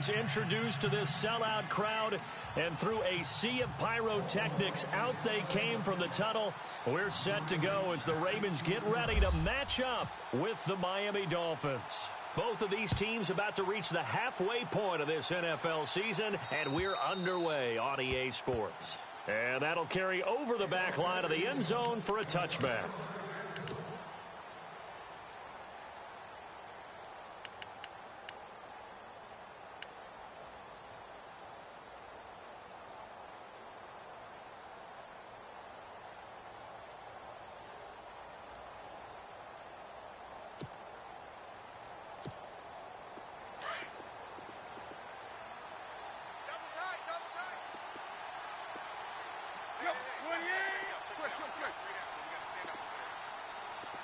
fans introduced to this sellout crowd, and through a sea of pyrotechnics, out they came from the tunnel. We're set to go as the Ravens get ready to match up with the Miami Dolphins. Both of these teams about to reach the halfway point of this NFL season, and we're underway on EA Sports. And that'll carry over the back line of the end zone for a touchback.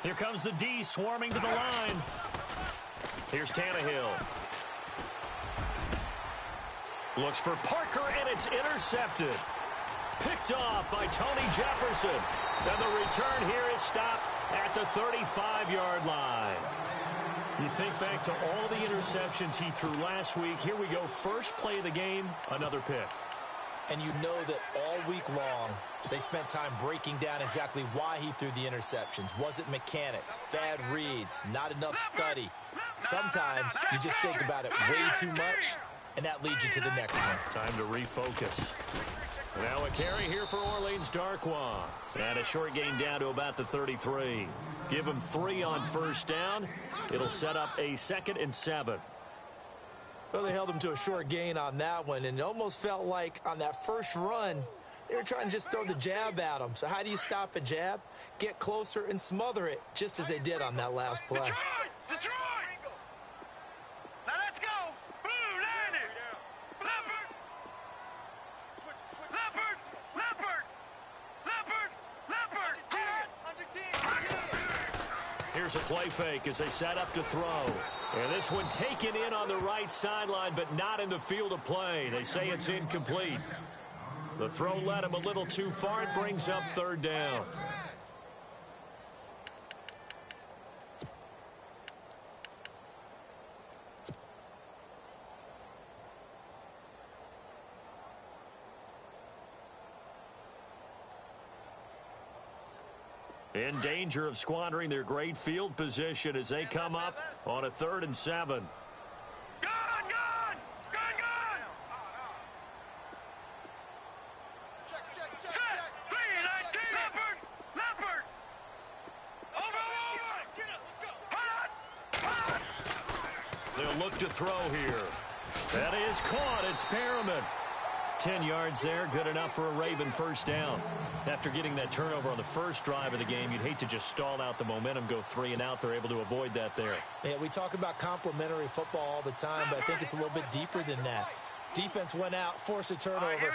Here comes the D swarming to the line. Here's Tannehill. Looks for Parker, and it's intercepted. Picked off by Tony Jefferson. And the return here is stopped at the 35-yard line. You think back to all the interceptions he threw last week. Here we go. First play of the game, another pick. And you know that all week long, they spent time breaking down exactly why he threw the interceptions. Was it mechanics, bad reads, not enough study? Sometimes you just think about it way too much, and that leads you to the next one. Time to refocus. Now a carry here for Orleans Darkwa. And a short gain down to about the 33. Give him 3 on first down. It'll set up a 2nd and 7. Well, they held him to a short gain on that one, and it almost felt like on that first run, they were trying to just throw the jab at him. So how do you stop a jab? Get closer and smother it, just as they did on that last play. Detroit! Now let's go! Blue, landed! Leopard! Leopard! Leopard! Leopard! Leopard! Here's a play fake as they set up to throw. And this one taken in on the right sideline, but not in the field of play. They say it's incomplete. The throw led him a little too far. It brings up 3rd down. In danger of squandering their great field position as they come up on a 3rd and 7. Gone! Set! 3-19! Leopard! Over! They'll look to throw here. That is caught. It's Perriman. 10 yards there, good enough for a Raven first down. After getting that turnover on the first drive of the game, you'd hate to just stall out the momentum, go 3 and out. They're able to avoid that there. Yeah, we talk about complementary football all the time, but I think it's a little bit deeper than that. Defense went out, forced a turnover,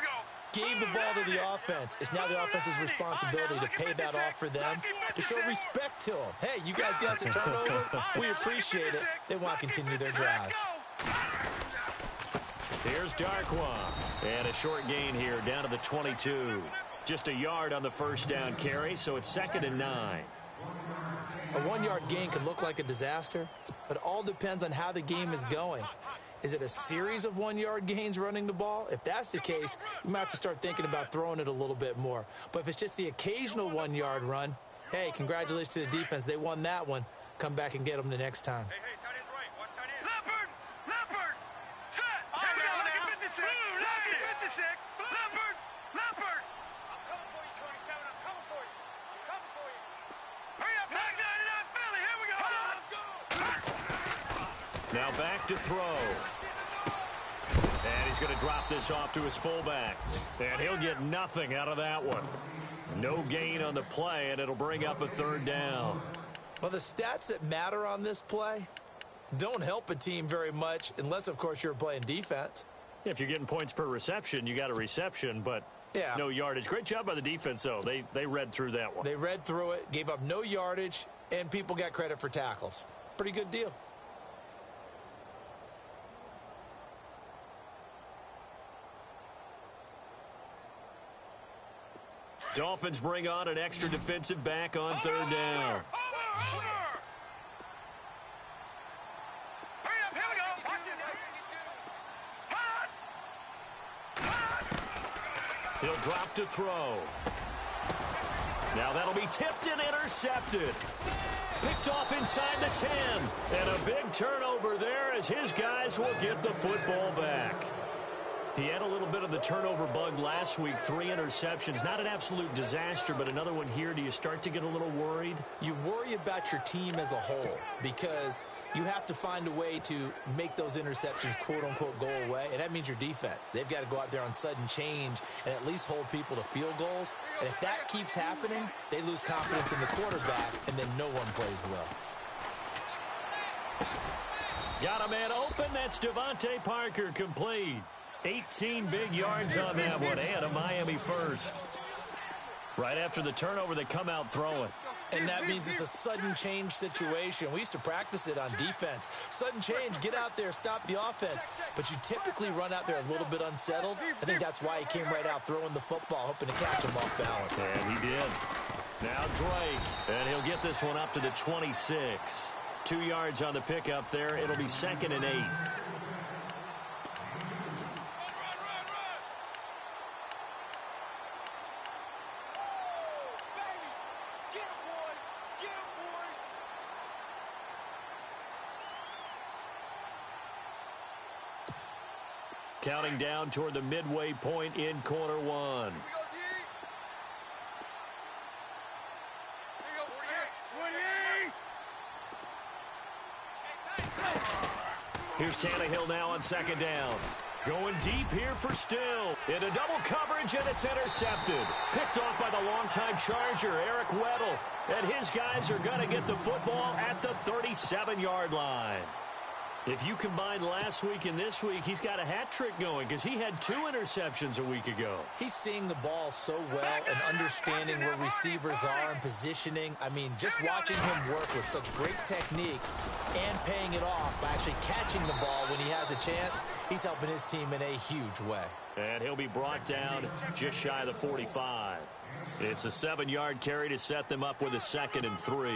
gave the ball to the offense. It's now the offense's responsibility to pay that off for them, to show respect to them. Hey, you guys got the turnover. We appreciate it. They want to continue their drive. Here's Darkwa. And a short gain here down to the 22. Just a yard on the first down carry, so it's 2nd and 9. A 1-yard gain can look like a disaster, but it all depends on how the game is going. Is it a series of 1-yard gains running the ball? If that's the case, you might have to start thinking about throwing it a little bit more. But if it's just the occasional 1-yard run, hey, congratulations to the defense. They won that one. Come back and get them the next time. Hey, tight end's right. Watch tight end. Leopard! Set! Here we go. Look at 56. Look at 56. Leopard! I'm coming for you, 27. I'm coming for you. Hurry up, back 99 Philly. Here we go. Now back to throw. And he's going to drop this off to his fullback. And he'll get nothing out of that one. No gain on the play, and it'll bring up a 3rd down. Well, the stats that matter on this play don't help a team very much unless, of course, you're playing defense. If you're getting points per reception, you got a reception, but yeah, no yardage. Great job by the defense, though. They read through that one. They read through it, gave up no yardage, and people got credit for tackles. Pretty good deal. Dolphins bring on an extra defensive back on 3rd down. He'll drop to throw. Now that'll be tipped and intercepted. Picked off inside the 10. And a big turnover there as his guys will get the football back. He had a little bit of the turnover bug last week, 3 interceptions. Not an absolute disaster, but another one here. Do you start to get a little worried? You worry about your team as a whole because you have to find a way to make those interceptions, quote-unquote, go away, and that means your defense. They've got to go out there on sudden change and at least hold people to field goals. And if that keeps happening, they lose confidence in the quarterback, and then no one plays well. Got a man open. That's Devontae Parker complete. 18 big yards on that one, and a Miami first. Right after the turnover, they come out throwing. And that means it's a sudden change situation. We used to practice it on defense. Sudden change, get out there, stop the offense. But you typically run out there a little bit unsettled. I think that's why he came right out throwing the football, hoping to catch him off balance. And he did. Now Drake, and he'll get this one up to the 26. 2 yards on the pickup there. It'll be 2nd and 8. Counting down toward the midway point in quarter one. Here's Tannehill now on 2nd down. Going deep here for Still. Into double coverage, and it's intercepted. Picked off by the longtime Charger, Eric Weddle. And his guys are going to get the football at the 37-yard line. If you combine last week and this week, he's got a hat trick going because he had 2 interceptions a week ago. He's seeing the ball so well and understanding where receivers are and positioning. I mean, just watching him work with such great technique and paying it off by actually catching the ball when he has a chance, he's helping his team in a huge way. And he'll be brought down just shy of the 45. It's a 7-yard carry to set them up with a 2nd and 3.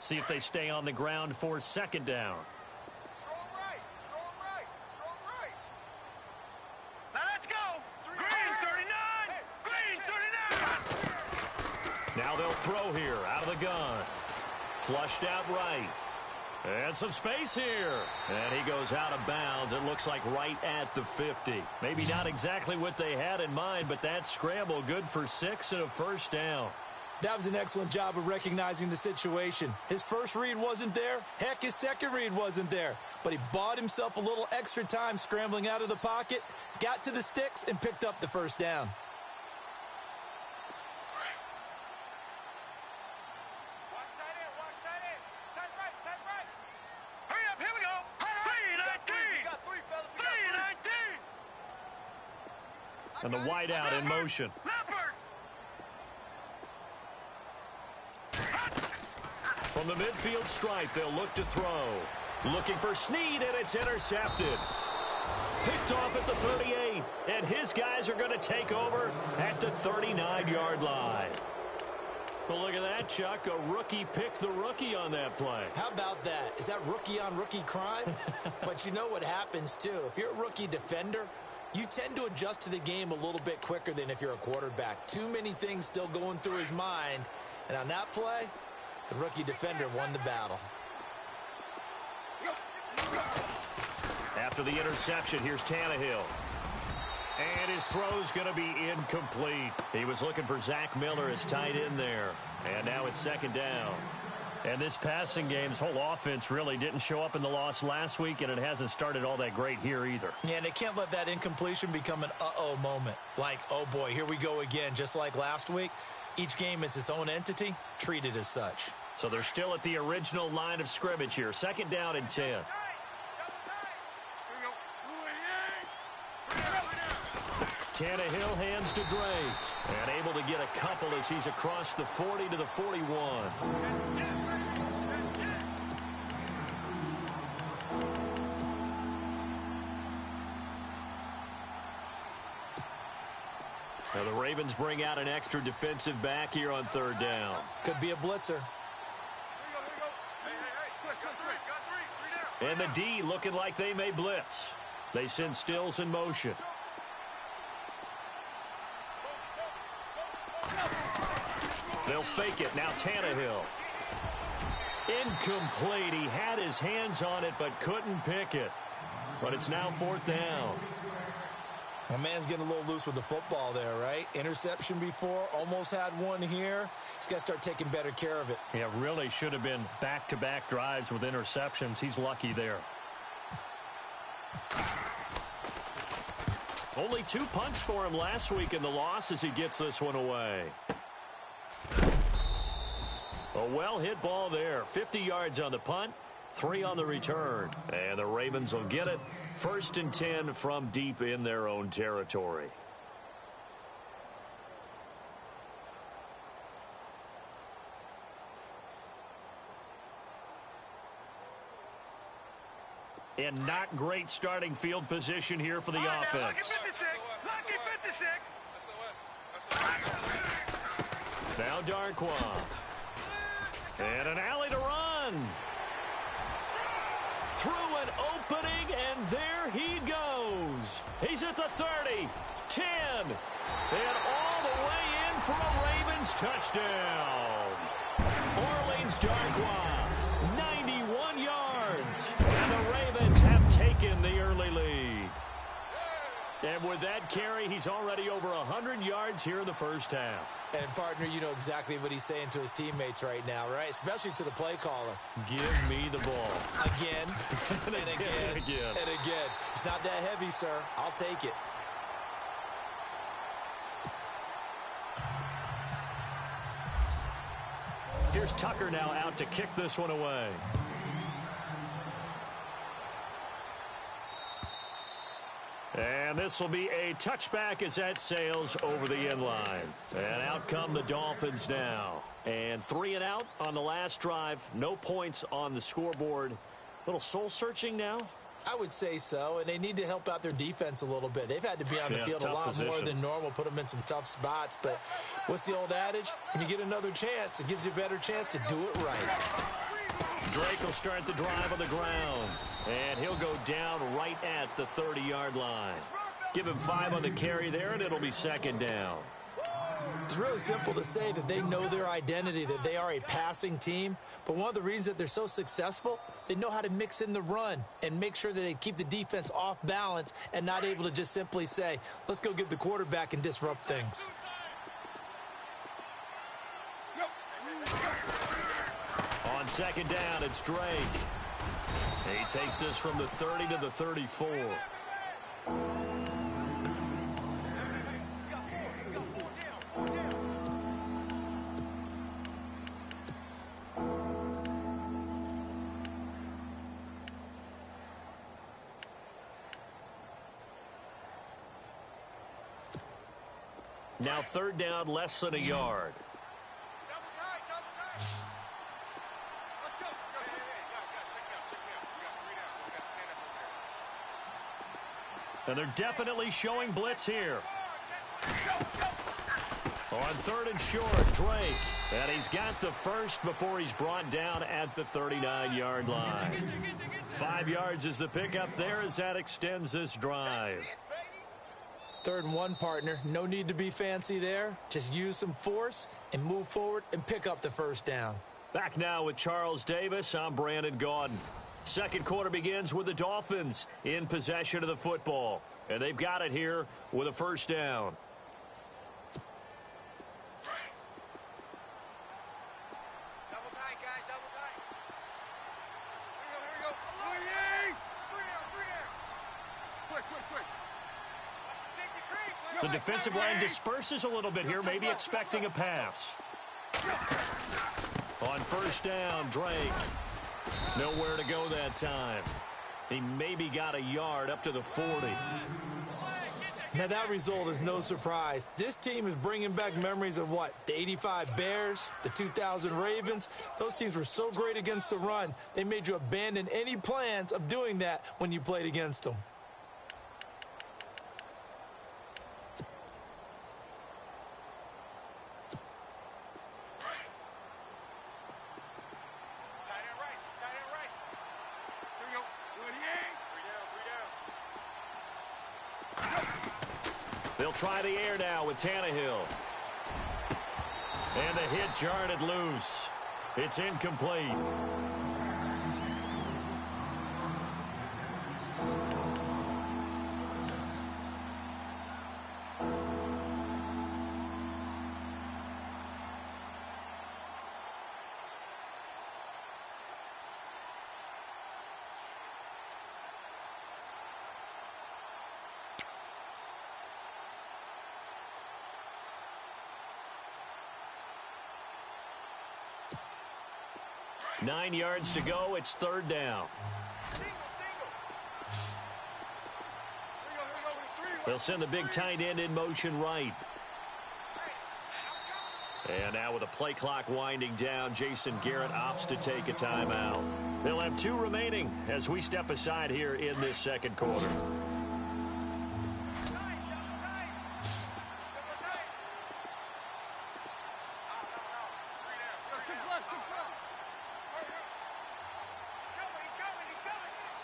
See if they stay on the ground for 2nd down. Strong right, strong right, strong right. Now let's go. Green 39. Green 39. Now they'll throw here out of the gun. Flushed out right. And some space here. And he goes out of bounds. It looks like right at the 50. Maybe not exactly what they had in mind, but that scramble good for 6 and a 1st down. That was an excellent job of recognizing the situation. His first read wasn't there. Heck, his second read wasn't there. But he bought himself a little extra time scrambling out of the pocket, got to the sticks, and picked up the 1st down. Watch tight end, watch tight end. Tight right, tight right. Hurry up, here we go. 319. We got 3, fellas. We got 3. And the wideout in motion. Leopard. From the midfield stripe, they'll look to throw. Looking for Snead, and it's intercepted. Picked off at the 38, and his guys are going to take over at the 39-yard line. Well, look at that, Chuck. A rookie picked the rookie on that play. How about that? Is that rookie-on-rookie crime? But you know what happens, too. If you're a rookie defender, you tend to adjust to the game a little bit quicker than if you're a quarterback. Too many things still going through his mind. And on that play, the rookie defender won the battle. After the interception, here's Tannehill. And his throw's going to be incomplete. He was looking for Zach Miller as tight end there. And now it's 2nd down. And this passing game's whole offense really didn't show up in the loss last week, and it hasn't started all that great here either. Yeah, and they can't let that incompletion become an uh-oh moment. Like, oh boy, here we go again, just like last week. Each game is its own entity, treated as such. So they're still at the original line of scrimmage here. 2nd down and 10. Tannehill hands to Drake. And able to get a couple as he's across the 40 to the 41. Now the Ravens bring out an extra defensive back here on third down. Could be a blitzer. And the D looking like they may blitz. They send Stills in motion. They'll fake it. Now Tannehill. Incomplete. He had his hands on it but couldn't pick it. But it's now fourth down. My man's getting a little loose with the football there, right? Interception before, almost had one here. He's got to start taking better care of it. Yeah, really should have been back-to-back drives with interceptions. He's lucky there. Only 2 punts for him last week in the loss as he gets this one away. A well-hit ball there. 50 yards on the punt, 3 on the return. And the Ravens will get it. 1st and 10 from deep in their own territory. And not great starting field position here for the offense. Lucky 56. Lucky 56. Now Darquan. And an alley to run. Through an opening, and there he goes. He's at the 30, 10, and all the way in for a Ravens touchdown. Orleans Darquan, 91 yards, and the Ravens have taken the early lead. And with that carry, he's already over 100 yards here in the first half. And, partner, you know exactly what he's saying to his teammates right now, right? Especially to the play caller. Give me the ball. Again, and again, and again. It's not that heavy, sir. I'll take it. Here's Tucker now out to kick this one away. And this will be a touchback as that sails over the end line. And out come the Dolphins now. And 3 and out on the last drive. No points on the scoreboard. Little soul-searching now? I would say so, and they need to help out their defense a little bit. They've had to be on the field a lot more than normal, put them in some tough spots. But what's the old adage? When you get another chance, it gives you a better chance to do it right. Drake will start the drive on the ground. And he'll go down right at the 30-yard line. Give him 5 on the carry there, and it'll be second down. It's really simple to say that they know their identity, that they are a passing team. But one of the reasons that they're so successful, they know how to mix in the run and make sure that they keep the defense off balance and not able to just simply say, let's go get the quarterback and disrupt things. On second down, it's Drake. He takes this from the 30 to the 34. Now third down, less than a yard. And they're definitely showing blitz here. On third and short, Drake. And he's got the first before he's brought down at the 39-yard line. 5 yards is the pickup there as that extends this drive. 3rd and 1, partner. No need to be fancy there. Just use some force and move forward and pick up the first down. Back now with Charles Davis. I'm Brandon Gaudin. Second quarter begins with the Dolphins in possession of the football. And they've got it here with a first down. Double tight, guys, double tight. Here we go, here we go. Free air. Quick. The defensive line disperses a little bit here, maybe expecting a pass. On first down, Drake. Nowhere to go that time. He maybe got a yard up to the 40. Now, that result is no surprise. This team is bringing back memories of what? The 85 Bears, the 2000 Ravens. Those teams were so great against the run, they made you abandon any plans of doing that when you played against them. They'll try the air now with Tannehill. And the hit jarred it loose. It's incomplete. Nine yards to go. It's third down. They'll send the big tight end in motion right. And now with the play clock winding down, Jason Garrett opts to take a timeout. They'll have two remaining as we step aside here in this second quarter.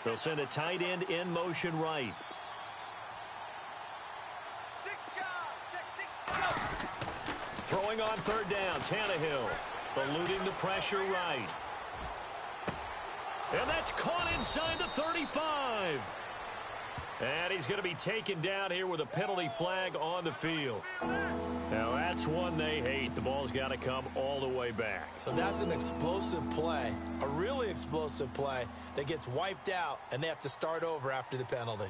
They'll send a tight end in motion right. Throwing on third down, Tannehill. Eluding the pressure right. And that's caught inside the 35. And he's going to be taken down here with a penalty flag on the field. Now that's one they hate. The ball's got to come all the way back. So that's an explosive play, a really explosive play that gets wiped out, and they have to start over after the penalty.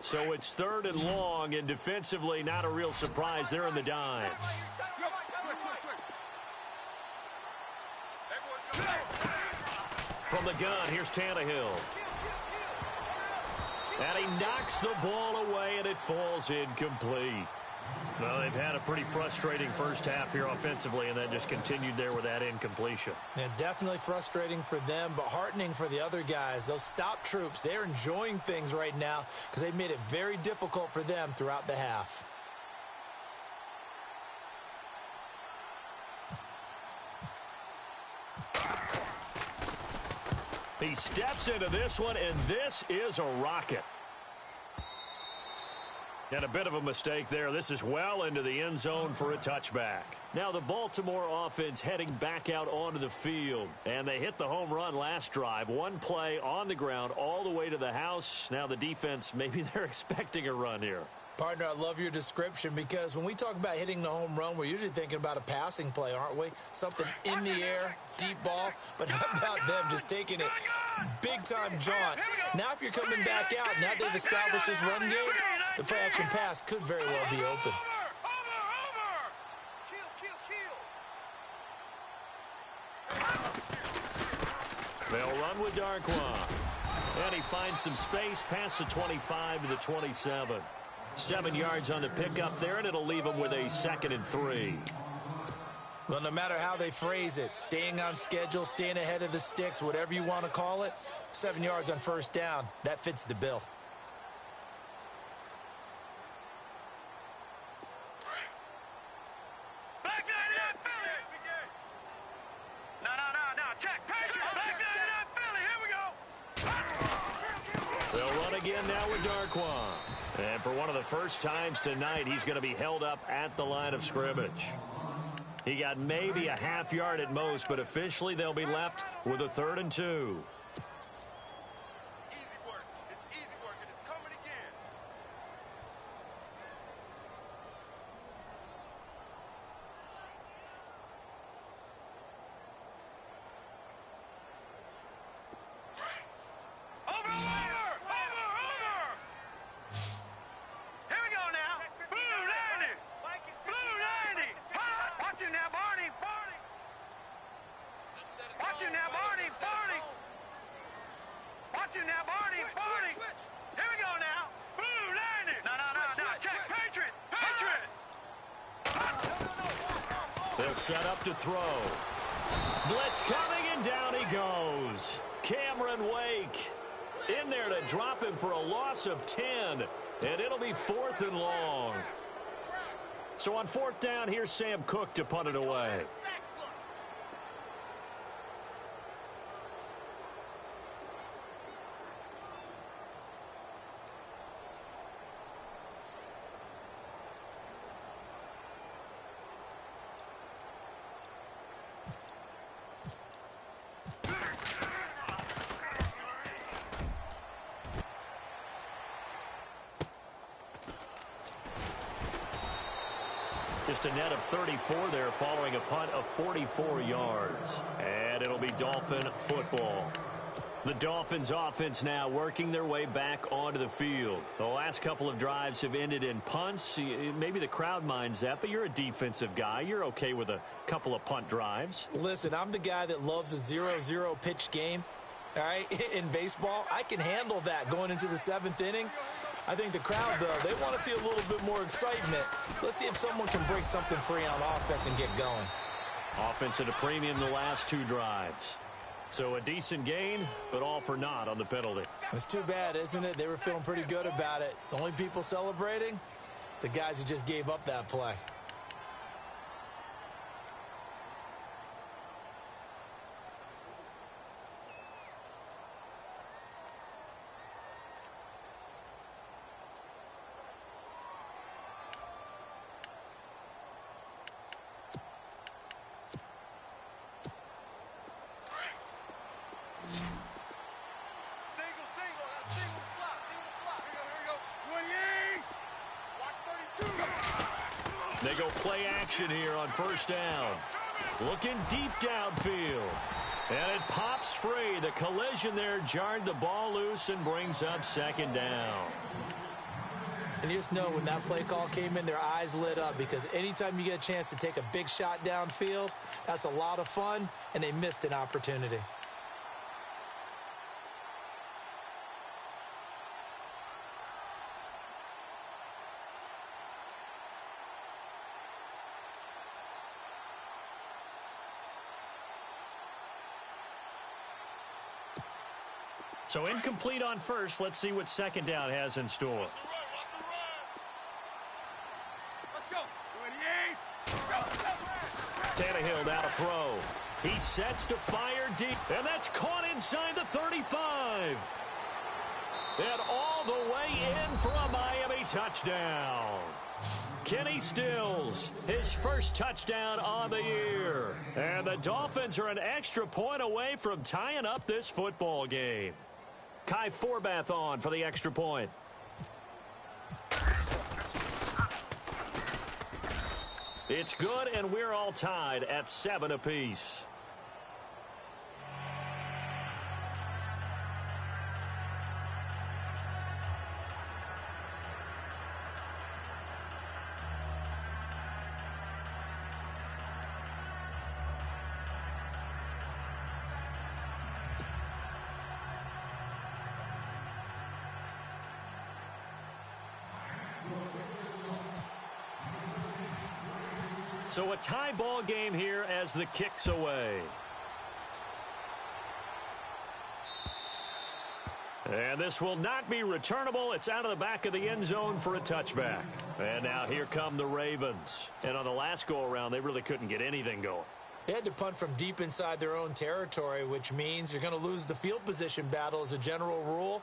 So it's third and long, and defensively not a real surprise. They're in the dime. From the gun, here's Tannehill. And he knocks the ball away, and it falls incomplete. Well, they've had a pretty frustrating first half here offensively, and then just continued there with that incompletion. Yeah, definitely frustrating for them, but heartening for the other guys. Those stop troops, they're enjoying things right now because they've made it very difficult for them throughout the half. He steps into this one, and this is a rocket. And a bit of a mistake there. This is well into the end zone for a touchback. Now the Baltimore offense heading back out onto the field. And they hit the home run last drive. One play on the ground all the way to the house. Now the defense, maybe they're expecting a run here. Partner, I love your description because when we talk about hitting the home run, we're usually thinking about a passing play, aren't we? Something in the air, deep ball. But how about them just taking it big-time jaunt? Now if you're coming back out, now they've established this run game, the play-action pass could very well be open. They'll run with Darquan. And he finds some space past the 25 to the 27. 7 yards on the pickup there, and it'll leave him with a 2nd and 3. Well, no matter how they phrase it, staying on schedule, staying ahead of the sticks, whatever you want to call it, 7 yards on first down, that fits the bill. They'll run again now with Darquan. And for one of the first times tonight, he's going to be held up at the line of scrimmage. He got maybe a half yard at most, but officially they'll be left with a 3rd and 2. They'll set up to throw. Blitz coming, and down he goes. Cameron Wake. In there to drop him for a loss of 10. And it'll be 4th and long. So on 4th down, here's Sam Cook to punt it away. Just a net of 34 there following a punt of 44 yards. And it'll be Dolphin football. The Dolphins offense now working their way back onto the field. The last couple of drives have ended in punts. Maybe the crowd minds that, but you're a defensive guy. You're okay with a couple of punt drives. Listen, I'm the guy that loves a 0-0 pitch game. All right, in baseball, I can handle that going into the 7th inning. I think the crowd, though, they want to see a little bit more excitement. Let's see if someone can break something free on offense and get going. Offense at a premium the last 2 drives. So a decent gain, but all for naught on the penalty. It's too bad, isn't it? They were feeling pretty good about it. The only people celebrating, the guys who just gave up that play. They go play action here on 1st down. Looking deep downfield. And it pops free. The collision there jarred the ball loose and brings up 2nd down. And you just know when that play call came in, their eyes lit up, because anytime you get a chance to take a big shot downfield, that's a lot of fun, and they missed an opportunity. So incomplete on 1st. Let's see what 2nd down has in store. Tannehill now to throw. He sets to fire deep, and that's caught inside the 35. And all the way in for a Miami touchdown. Kenny Stills, his first touchdown on the year. And the Dolphins are an extra point away from tying up this football game. Kai Forbath on for the extra point. It's good, and we're all tied at 7 apiece. So a tie ball game here as the kick's away. And this will not be returnable. It's out of the back of the end zone for a touchback. And now here come the Ravens. And on the last go-around, they really couldn't get anything going. They had to punt from deep inside their own territory, which means you're going to lose the field position battle as a general rule.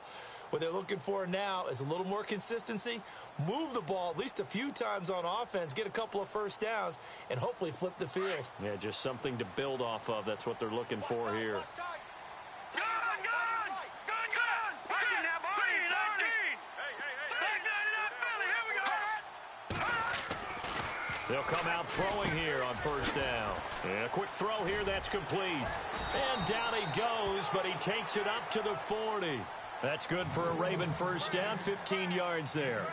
What they're looking for now is a little more consistency, move the ball at least a few times on offense, get a couple of 1st downs, and hopefully flip the field. Yeah, just something to build off of. That's what they're looking for here. They'll come out throwing here on 1st down. And a quick throw here, that's complete. And down he goes, but he takes it up to the 40. That's good for a Raven 1st down, 15 yards there.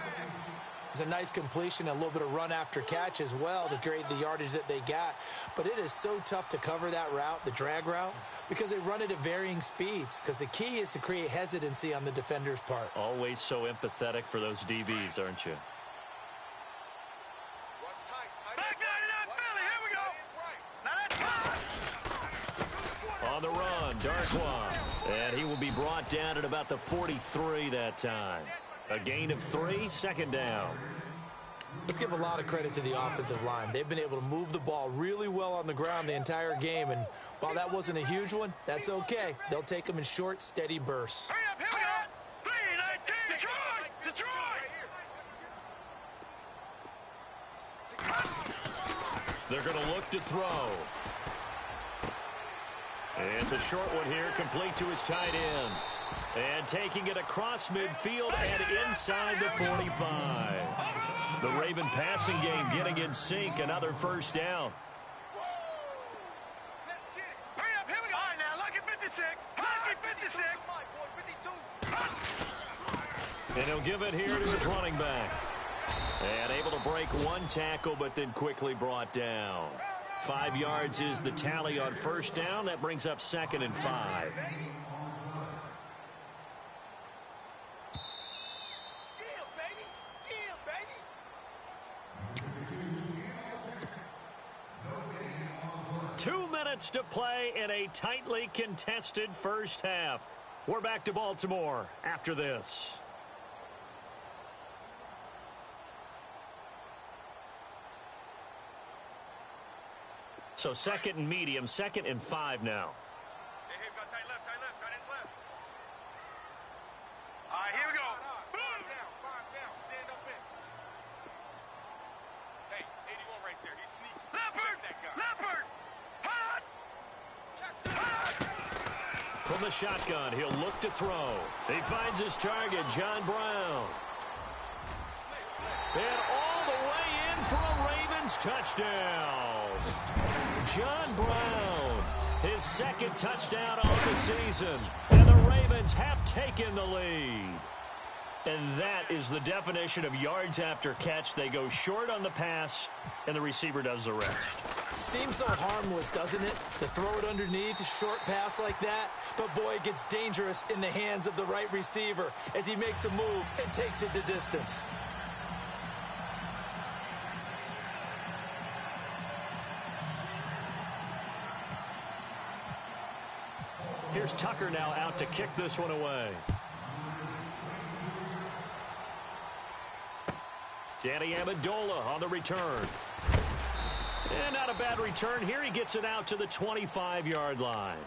It's a nice completion, a little bit of run after catch as well to create the yardage that they got. But it is so tough to cover that route, the drag route, because they run it at varying speeds. Because the key is to create hesitancy on the defender's part. Always so empathetic for those DBs, aren't you? On the run, Darkwa. And he will be brought down at about the 43 that time. A gain of 3, second down. Let's give a lot of credit to the offensive line. They've been able to move the ball really well on the ground the entire game, and while that wasn't a huge one, that's okay. They'll take them in short, steady bursts. Hurry up, here we go. 3, 19, Detroit! They're going to look to throw. And it's a short one here, complete to his tight end. And taking it across midfield and inside the 45. The Raven passing game getting in sync, another first down. Let's get it. Hurry up, here we go. All right, now, lucky 56. Lucky 56. And he'll give it here to his running back. And able to break one tackle, but then quickly brought down. 5 yards is the tally on first down. That brings up 2nd and 5. 2 minutes to play in a tightly contested first half. We're back to Baltimore after this. So 2nd and medium, 2nd and 5 now. Hey, we got tight left, tight ends left. All right, here we go. Five down, stand up in. Hey, 81 right there, he's sneaking. Leopard, hot! From the shotgun, he'll look to throw. He finds his target, John Brown. And all the way in for a Ravens touchdown. John Brown, his 2nd touchdown of the season. And the Ravens have taken the lead. And that is the definition of yards after catch. They go short on the pass, and the receiver does the rest. Seems so harmless, doesn't it? To throw it underneath, a short pass like that. But, boy, it gets dangerous in the hands of the right receiver as he makes a move and takes it the distance. Here's Tucker now out to kick this one away. Danny Amendola on the return. And not a bad return here. He gets it out to the 25-yard line.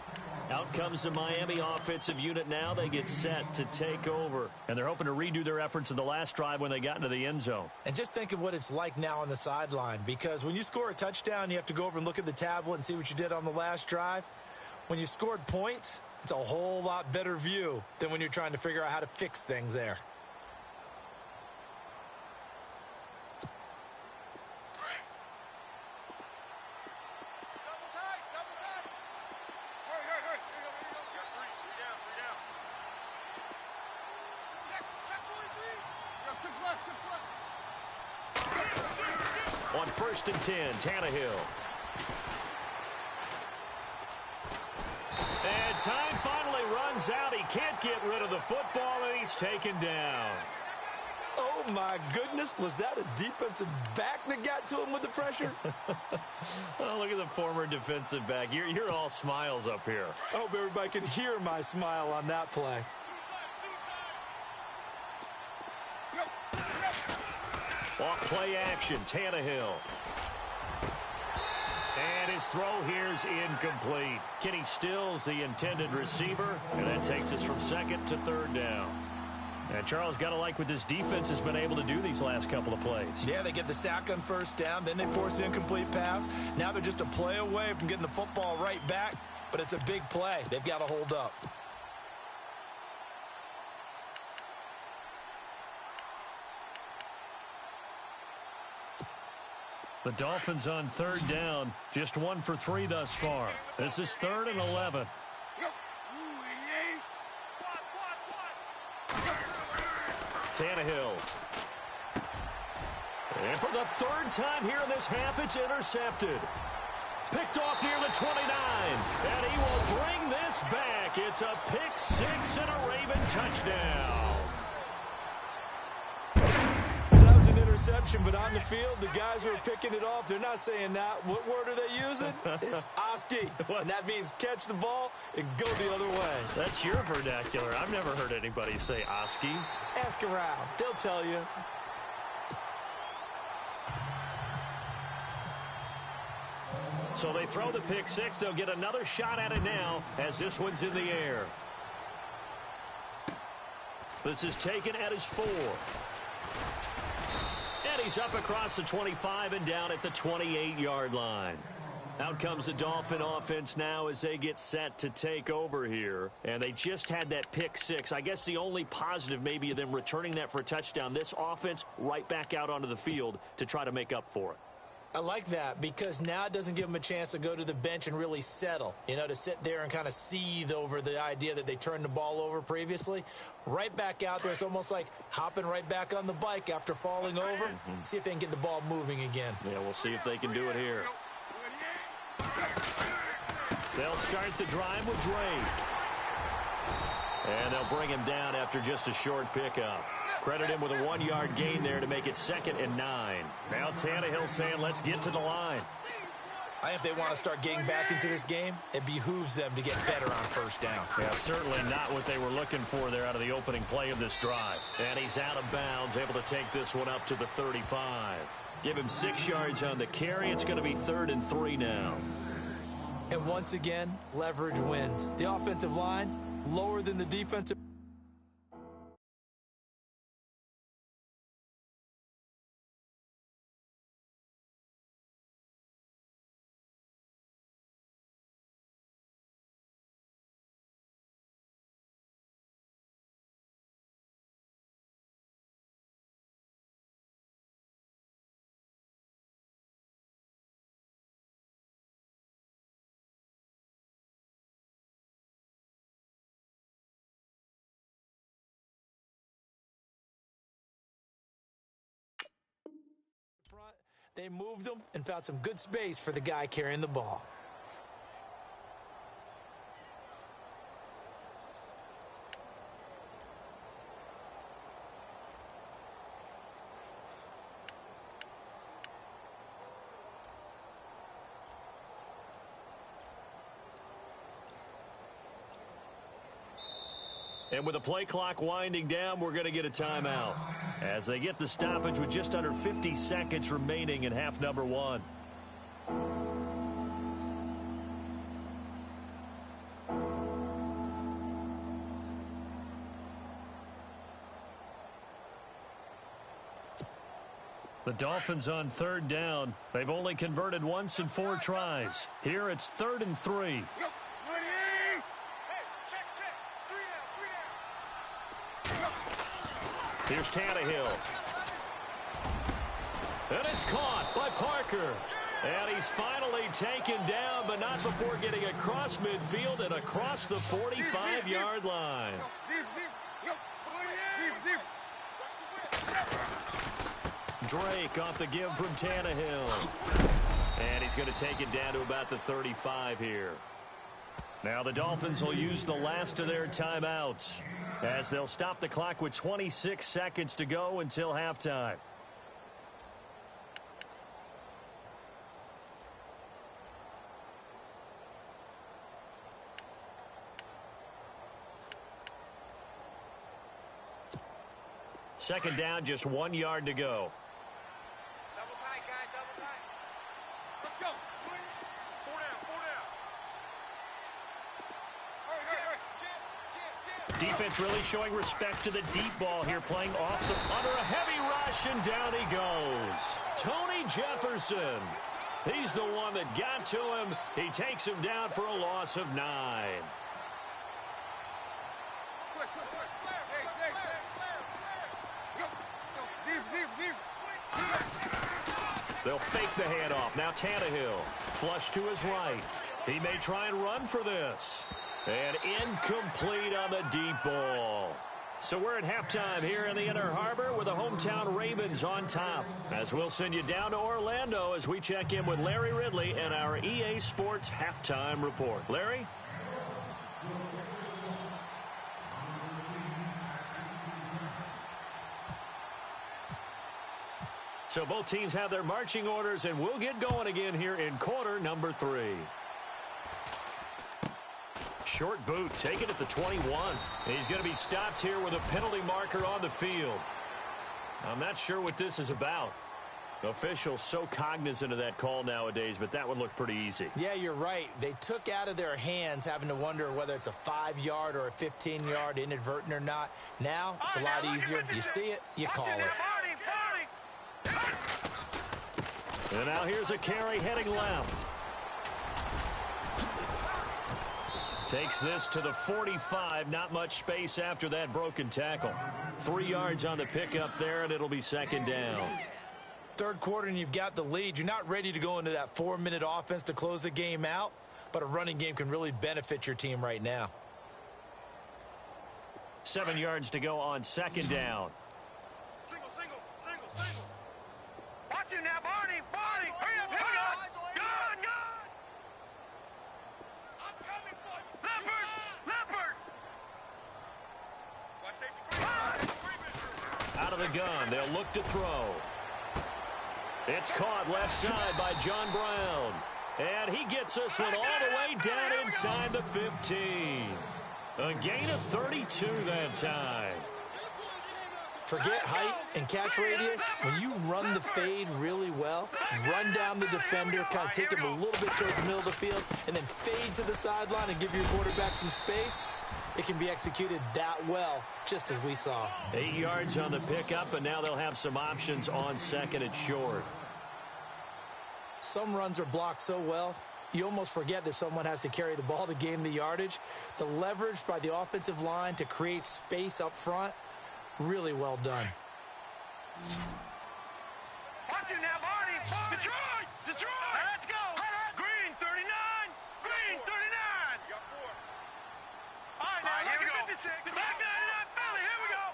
Out comes the Miami offensive unit now. They get set to take over. And they're hoping to redo their efforts in the last drive when they got into the end zone. And just think of what it's like now on the sideline, because when you score a touchdown, you have to go over and look at the tablet and see what you did on the last drive. When you scored points, it's a whole lot better view than when you're trying to figure out how to fix things there. Double tight. Hurry. Here we go. Got three down. Check 43. On 1st and 10, Tannehill. And time finally runs out. He can't get rid of the football, and he's taken down. Oh, my goodness. Was that a defensive back that got to him with the pressure? Oh, look at the former defensive back. You're all smiles up here. I hope everybody can hear my smile on that play. Off play action, Tannehill. And his throw here's incomplete. Kenny Stills, the intended receiver, and that takes us from 2nd to 3rd down. And Charles, got to like what this defense has been able to do these last couple of plays. Yeah, they get the sack on 1st down, then they force the incomplete pass. Now they're just a play away from getting the football right back, but it's a big play. They've got to hold up. The Dolphins on 3rd down, just 1 for 3 thus far. This is 3rd and 11. Tannehill. And for the 3rd time here in this half, it's intercepted. Picked off near the 29. And he will bring this back. It's a pick 6 and a Raven touchdown. That was an interception, but on the field, the guys who are picking it off, they're not saying that. What word are they using? It's Oski. And that means catch the ball and go the other way. That's your vernacular. I've never heard anybody say Oski. Ask around. They'll tell you. So they throw the pick six. They'll get another shot at it now as this one's in the air. This is taken at his 4. And he's up across the 25 and down at the 28-yard line. Out comes the Dolphin offense now as they get set to take over here. And they just had that pick six. I guess the only positive maybe of them returning that for a touchdown. This offense right back out onto the field to try to make up for it. I like that because now it doesn't give them a chance to go to the bench and really settle, to sit there and kind of seethe over the idea that they turned the ball over previously. Right back out there, it's almost like hopping right back on the bike after falling over. See if they can get the ball moving again. Yeah, we'll see if they can do it here. They'll start the drive with Drake. And they'll bring him down after just a short pickup. Credit him with a 1-yard gain there to make it 2nd and 9. Now Tannehill saying, let's get to the line. I think if they want to start getting back into this game, it behooves them to get better on first down. Yeah, certainly not what they were looking for there out of the opening play of this drive. And he's out of bounds, able to take this one up to the 35. Give him 6 yards on the carry. It's going to be 3rd and 3 now. And once again, leverage wins. The offensive line, lower than the defensive. They moved them and found some good space for the guy carrying the ball. And with the play clock winding down, we're going to get a timeout as they get the stoppage with just under 50 seconds remaining in half number 1. The Dolphins on 3rd down. They've only converted once in 4 tries. Here it's 3rd and 3. Here's Tannehill. And it's caught by Parker. And he's finally taken down, but not before getting across midfield and across the 45-yard line. Drake off the give from Tannehill. And he's going to take it down to about the 35 here. Now the Dolphins will use the last of their timeouts as they'll stop the clock with 26 seconds to go until halftime. Second down, just 1 yard to go. Double tight, guys, double tight. Let's go. 4 down, 4 down. Defense really showing respect to the deep ball here, playing off the under a heavy rush, and down he goes. Tony Jefferson. He's the one that got to him. He takes him down for a loss of 9. They'll fake the handoff. Now Tannehill. Flush to his right. He may try and run for this. And incomplete on the deep ball. So we're at halftime here in the Inner Harbor with the hometown Ravens on top. As we'll send you down to Orlando as we check in with Larry Ridley and our EA Sports Halftime Report. Larry? So both teams have their marching orders, and we'll get going again here in quarter number 3. Short boot, taken at the 21. He's going to be stopped here with a penalty marker on the field. I'm not sure what this is about. Officials so cognizant of that call nowadays, but that one looked pretty easy. Yeah, you're right. They took out of their hands having to wonder whether it's a 5-yard or a 15-yard inadvertent or not. Now, it's a lot easier. You see it, you call it. And now here's a carry heading left. Takes this to the 45. Not much space after that broken tackle. 3 yards on the pickup there, and it'll be second down. Third quarter and you've got the lead. You're not ready to go into that 4-minute offense to close the game out, but a running game can really benefit your team right now. 7 yards to go on second down. Single. Watch it now, Barney. Hurry up, Good. I'm coming for you. Leopard. Watch safety. Out of the gun, they'll look to throw. It's caught left side by John Brown. And he gets this one all the way down inside the 15. A gain of 32 that time. Forget height and catch radius. When you run the fade really well, run down the defender, kind of take him a little bit towards the middle of the field, and then fade to the sideline and give your quarterback some space, it can be executed that well, just as we saw. 8 yards on the pickup, and now they'll have some options on second and short. Some runs are blocked so well, you almost forget that someone has to carry the ball to gain the yardage. The leverage by the offensive line to create space up front, really well done. Watch it now, Barney. Detroit. Let's go. Green 39. You got 4. All right, now, here we go. 56. Back 99, Philly. Here we go.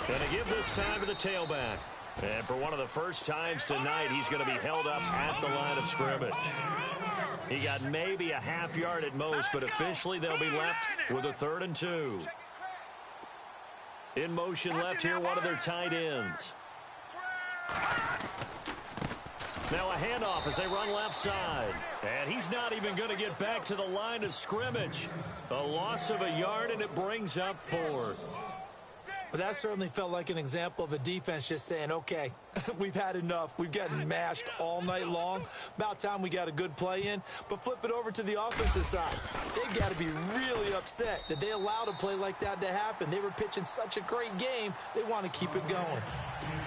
Going to give this time to the tailback. And for one of the first times tonight, he's going to be held up at the line of scrimmage. He got maybe a half yard at most, but officially they'll be left with a 3rd and 2. In motion left here, one of their tight ends. Now a handoff as they run left side. And he's not even going to get back to the line of scrimmage. A loss of a yard, and it brings up 4th. But that certainly felt like an example of a defense just saying, okay, we've had enough. We've gotten mashed all night long. About time we got a good play in. But flip it over to the offensive side. They've got to be really upset that they allowed a play like that to happen. They were pitching such a great game, they want to keep it going.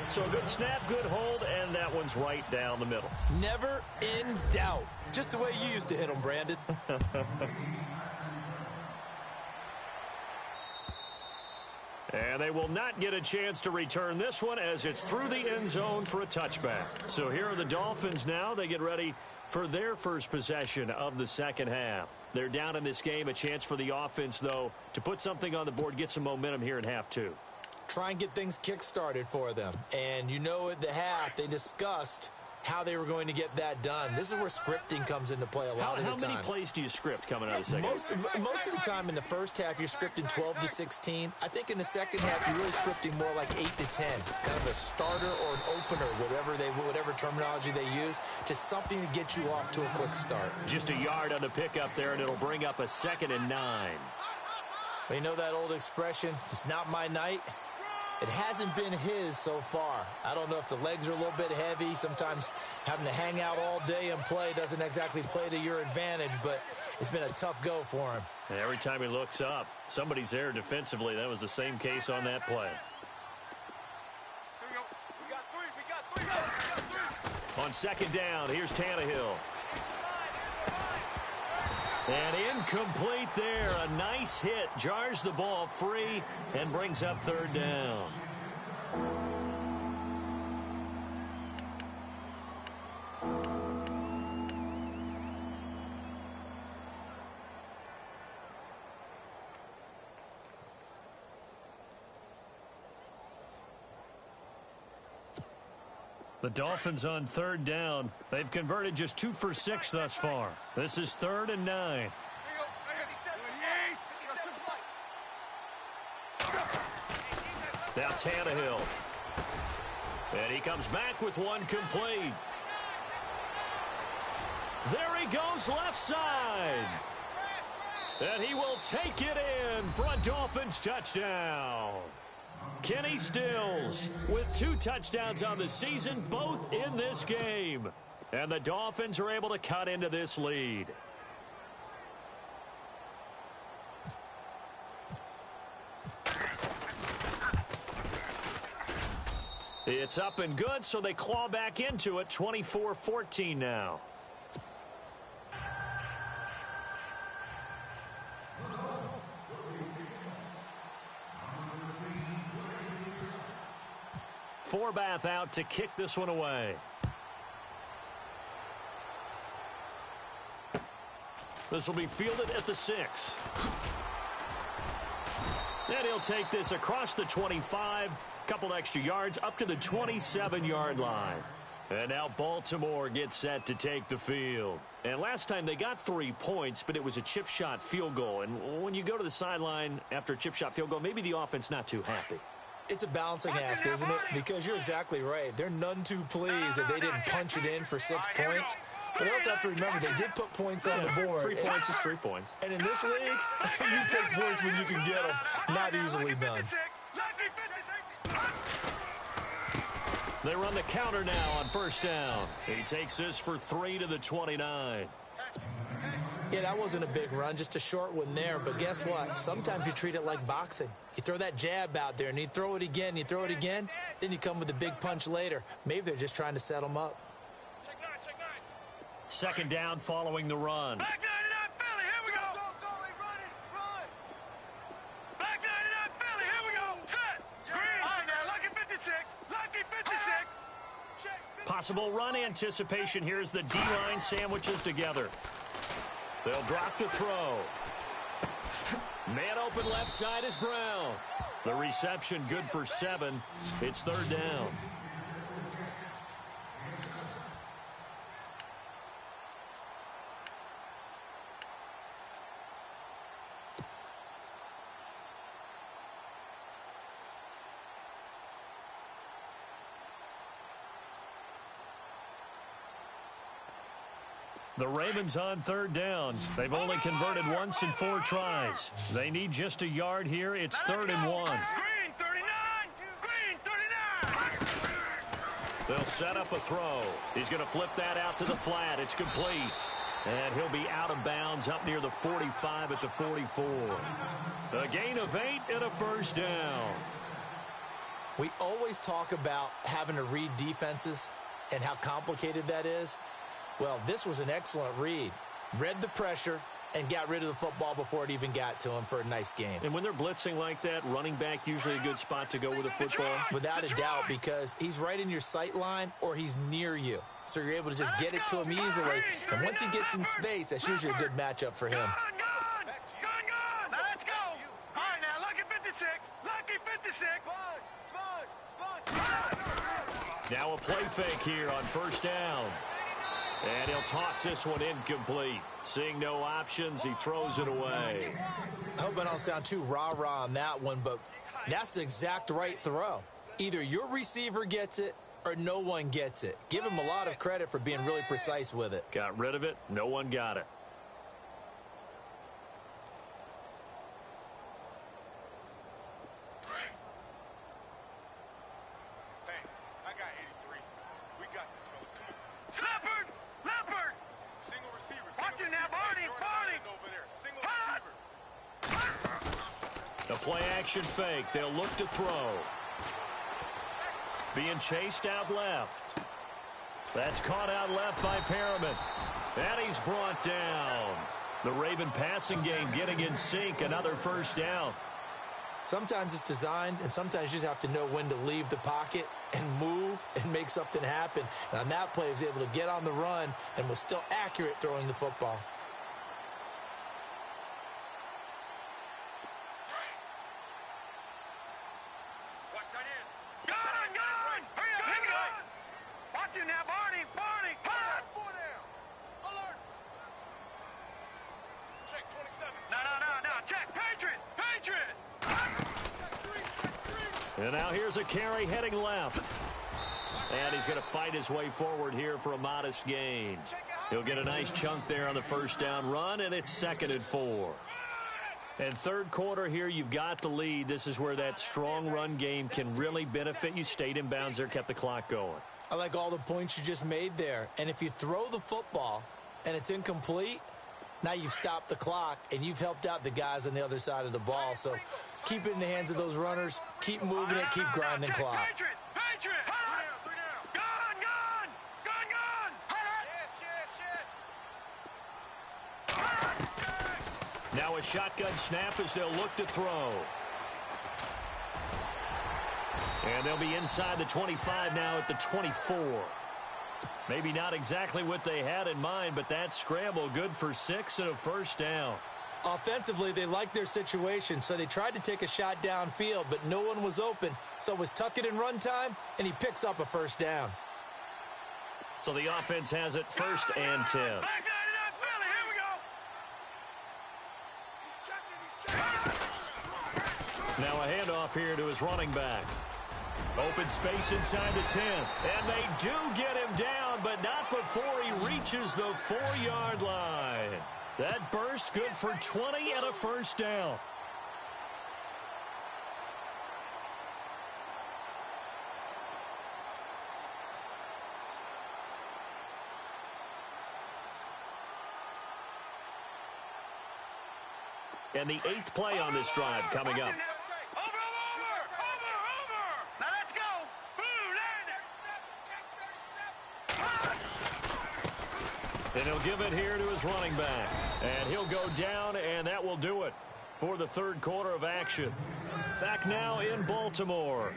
So a good snap, good hold, and that one's right down the middle. Never in doubt. Just the way you used to hit them, Brandon. And they will not get a chance to return this one as it's through the end zone for a touchback. So here are the Dolphins now. They get ready for their first possession of the second half. They're down in this game. A chance for the offense, though, to put something on the board, get some momentum here in half 2. Try and get things kick-started for them. And you know at the half, they discussed how they were going to get that done. This is where scripting comes into play a lot of the time. How many plays do you script coming out of the second half? Most of the time in the first half, you're scripting 12 to 16. I think in the second half, you're really scripting more like 8 to 10. Kind of a starter or an opener, whatever terminology they use. Just something to get you off to a quick start. Just a yard on the pickup there, and it'll bring up a 2nd and 9. Well, you know that old expression, it's not my night? It hasn't been his so far. I don't know if the legs are a little bit heavy. Sometimes having to hang out all day and play doesn't exactly play to your advantage, but it's been a tough go for him. And every time he looks up, somebody's there defensively. That was the same case on that play. We got 3. On second down, here's Tannehill. And incomplete there. A nice hit. Jars the ball free and brings up 3rd down. The Dolphins on 3rd down. They've converted just 2 for 6 thus far. This is 3rd and 9. Now Tannehill. And he comes back with one complete. There he goes left side. And he will take it in for a Dolphins touchdown. Kenny Stills with 2 touchdowns on the season, both in this game. And the Dolphins are able to cut into this lead. It's up and good, so they claw back into it, 24-14 now. Forbath out to kick this one away. This will be fielded at the 6. And he'll take this across the 25. Couple extra yards up to the 27-yard line. And now Baltimore gets set to take the field. And last time they got 3 points, but it was a chip shot field goal. And when you go to the sideline after a chip shot field goal, maybe the offense not too happy. It's a balancing act, isn't it? Because you're exactly right. They're none too pleased that they didn't punch it in for 6 points. But they also have to remember they did put points on the board. 3 points is 3 points. And in this league, you take points when you can get them. Not easily done. They run the counter now on first down. He takes this for 3 to the 29. Yeah, that wasn't a big run, just a short one there. But guess what? Sometimes you treat it like boxing. You throw that jab out there, and you throw it again, then you come with a big punch later. Maybe they're just trying to set them up. Second down following the run. Back 99 Philly, here we go. Go, run it, run. Back 99 Philly, here we go. Set. Green. All right, now, lucky 56. Lucky 56. Check. Possible run anticipation here as the D-line sandwiches together. They'll drop to throw. Man open left side is Brown. The reception good for 7. It's third down. The Ravens on third down. They've only converted once in 4 tries. They need just a yard here. It's 3rd and 1. Green 39. Green 39. They'll set up a throw. He's going to flip that out to the flat. It's complete. And he'll be out of bounds up near the 45 at the 44. A gain of 8 and a first down. We always talk about having to read defenses and how complicated that is. Well, this was an excellent read. Read the pressure and got rid of the football before it even got to him for a nice game. And when they're blitzing like that, running back usually a good spot to go with a football. Without a doubt, because he's right in your sight line or he's near you. So you're able to just get it to him easily. And once he gets in space, that's usually a good matchup for him. Gun. Let's go. All right, now, lucky 56. Lucky 56. Now a play fake here on first down. And he'll toss this one incomplete. Seeing no options, he throws it away. I hope I don't sound too rah-rah on that one, but that's the exact right throw. Either your receiver gets it or no one gets it. Give him a lot of credit for being really precise with it. Got rid of it. No one got it. Hey, I got 83. We got this, fellas. Come on. Leopard! Single receiver. Watch it now, Barney! Over there. Single receiver. A play action fake. They'll look to throw. Being chased out left. That's caught out left by Perriman. And he's brought down. The Raven passing game getting in sync. Another first down. Sometimes it's designed, and sometimes you just have to know when to leave the pocket and move and make something happen. And on that play, he was able to get on the run and was still accurate throwing the football. Watch that in. Gun! Hurry up! Watch it now, Barney! Hot! 4 down. Alert! Check 27. No. Check. Patriot! And now here's a carry heading left. And he's going to fight his way forward here for a modest gain. He'll get a nice chunk there on the first down run, and it's 2nd and 4. And third quarter here, you've got the lead. This is where that strong run game can really benefit you. Stayed in bounds there, kept the clock going. I like all the points you just made there. And if you throw the football and it's incomplete, now you've stopped the clock and you've helped out the guys on the other side of the ball. So keep it in the hands of those runners. Keep moving it. Keep grinding clock. Now a shotgun snap as they'll look to throw. And they'll be inside the 25 now at the 24. Maybe not exactly what they had in mind, but that scramble good for 6 and a first down. Offensively, they liked their situation, so they tried to take a shot downfield, but no one was open. So it was tuck it in run time, and he picks up a first down. So the offense has it 1st and 10. Now a handoff here to his running back. Open space inside the 10. And they do get him down, but not before he reaches the 4-yard line. That burst good for 20 and a first down. And the 8th play on this drive coming up. And he'll give it here to his running back. And he'll go down, and that will do it for the third quarter of action. Back now in Baltimore.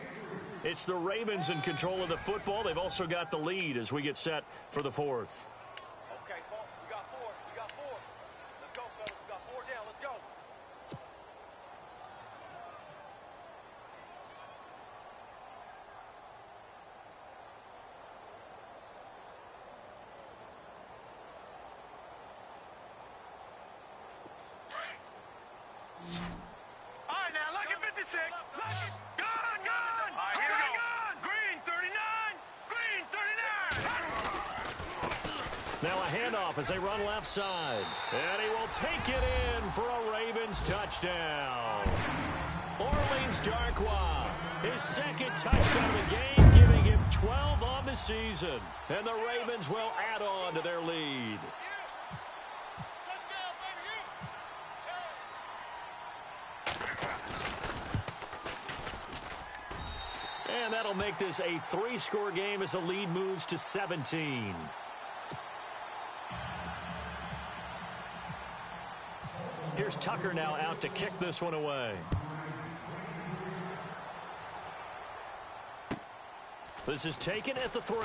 It's the Ravens in control of the football. They've also got the lead as we get set for the 4th. Okay, we got 4. We got 4. Let's go, fellas. We got 4 down. Let's go. All right, now, look at 56. Look at... Gone! All right, here we go. Green, 39. Green, 39. Now a handoff as they run left side. And he will take it in for a Ravens touchdown. Orleans Darkwa, his 2nd touchdown of the game, giving him 12 on the season. And the Ravens will add on to their lead. And that'll make this a 3-score game as the lead moves to 17. Here's Tucker now out to kick this one away. This is taken at the 3.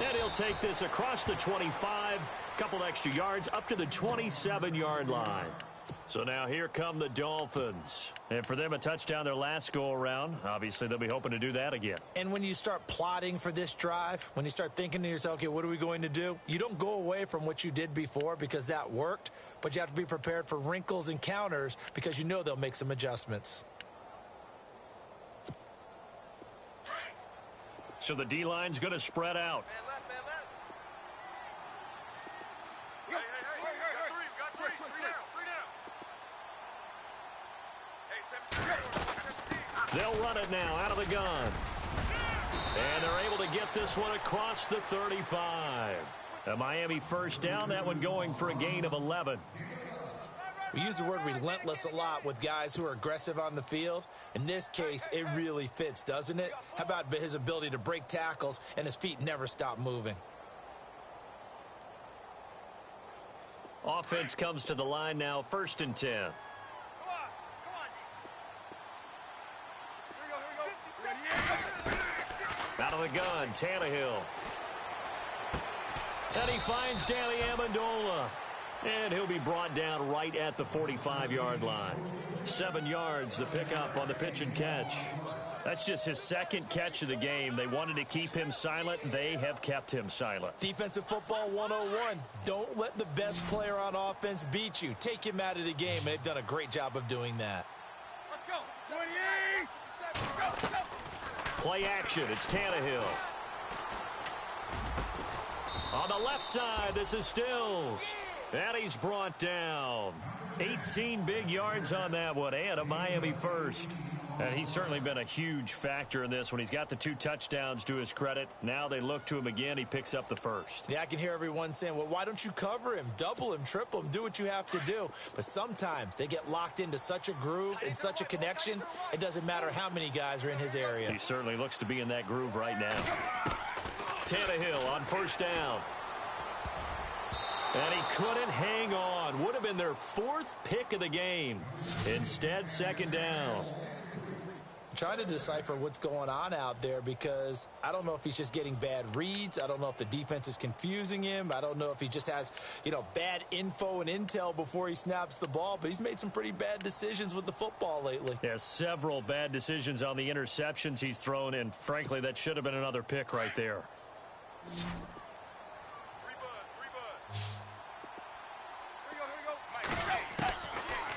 And he'll take this across the 25. Couple extra yards up to the 27-yard line. So now here come the Dolphins. And for them, a touchdown their last go-around. Obviously, they'll be hoping to do that again. And when you start plotting for this drive, when you start thinking to yourself, okay, what are we going to do? You don't go away from what you did before because that worked, but you have to be prepared for wrinkles and counters because you know they'll make some adjustments. So the D-line's going to spread out. Man left, man left. Hey, we got 3. We got 3 down. Hey, They'll run it now out of the gun. And they're able to get this one across the 35. A Miami first down, that one going for a gain of 11. We use the word relentless a lot with guys who are aggressive on the field. In this case, it really fits, doesn't it? How about his ability to break tackles and his feet never stop moving? Offense comes to the line now, 1st and 10. Come on. Out of the gun, Tannehill. And he finds Danny Amendola. And he'll be brought down right at the 45-yard line. 7 yards, the pickup on the pitch and catch. That's just his 2nd catch of the game. They wanted to keep him silent. They have kept him silent. Defensive football 101. Don't let the best player on offense beat you. Take him out of the game, and they've done a great job of doing that. Let's go. 28. Play action. It's Tannehill. On the left side, this is Stills. And he's brought down. 18 big yards on that one, and a Miami first. And he's certainly been a huge factor in this when he's got the 2 touchdowns to his credit. Now they look to him again. He picks up the first. Yeah, I can hear everyone saying, well, why don't you cover him, double him, triple him, do what you have to do. But sometimes they get locked into such a groove and such a connection, it doesn't matter how many guys are in his area. He certainly looks to be in that groove right now. Tannehill on first down. And he couldn't hang on. Would have been their 4th pick of the game. Instead, second down. I'm trying to decipher what's going on out there because I don't know if he's just getting bad reads. I don't know if the defense is confusing him. I don't know if he just has, bad info and intel before he snaps the ball. But he's made some pretty bad decisions with the football lately. Yeah, several bad decisions on the interceptions he's thrown in. Frankly, that should have been another pick right there.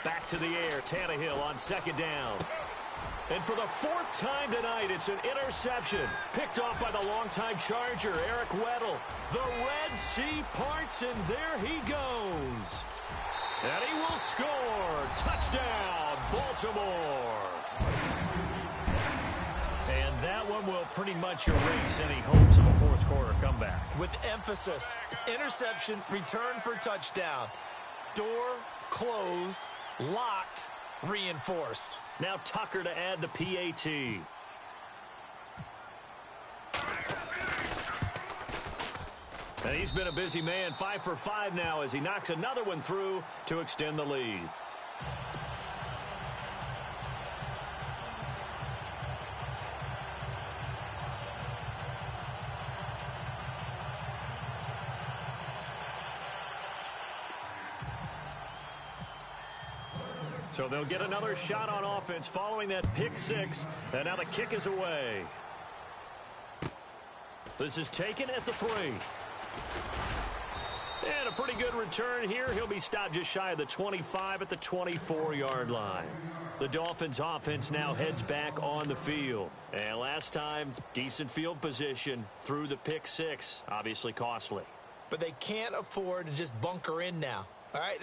Back to the air. Tannehill on second down. And for the 4th time tonight, it's an interception. Picked off by the longtime Charger, Eric Weddle. The Red Sea parts, and there he goes. And he will score. Touchdown, Baltimore. And that one will pretty much erase any hopes of a 4th quarter comeback. With emphasis, interception, return for touchdown. Door closed, locked, reinforced. Now Tucker to add the PAT. And he's been a busy man, 5 for 5 now as he knocks another one through to extend the lead. So they'll get another shot on offense following that pick 6. And now the kick is away. This is taken at the 3. And a pretty good return here. He'll be stopped just shy of the 25 at the 24-yard line. The Dolphins offense now heads back on the field. And last time, decent field position through the pick 6. Obviously costly. But they can't afford to just bunker in now. All right,